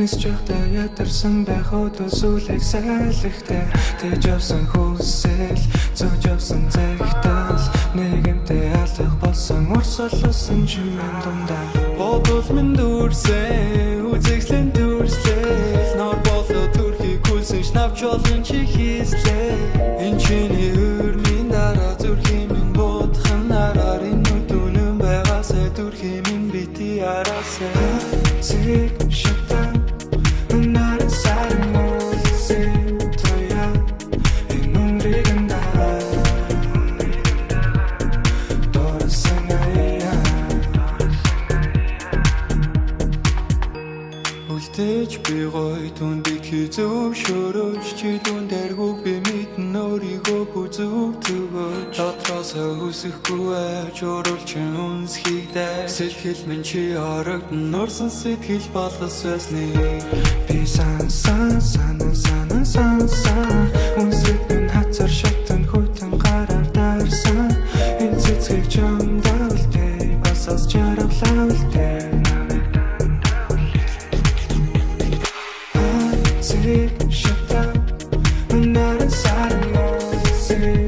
Нисчхтай ядарсан байх өдөө сүлэг сайлхтай Тэгж явсан хүсэл зөөж явсан цагтаал Нэгэнтэй алах болсон урсгалсан чимэн дундаа Бодол минь дүрсэн үзэгслэн дүрслээ Нор болоо төрхийг хүлсэн шнавч олон чи хийслээ Энэ чиний өрмийн дараа зүрхийн минь бодхон нараар Энэ нүдүнэн байгаасаа дүрхийн минь бити араасаа Зэг шатаа Нарын сайран мөлсөн тоя Энэ үнригэн дараа Дорсон аяа Үлдээж би гой түн би хизөв шөрөөж Чи түн дэргүү би мэдэн өөрийгөө бүзөв төгөөж Дотроосоо хүсэхгүй айж Өөрөлчин үнсхийг дай Сэтгэл минь чи харагдан Нурсан сэтгэл болос байсны Би сансан Үнсэг минь хацар шатан хүйтэн гараар дарсан Энэ цэцгийг чамдаа үлдээ Басаас жаргалаа үлдээ Зэг шатаа Нарын сайран мөлсөн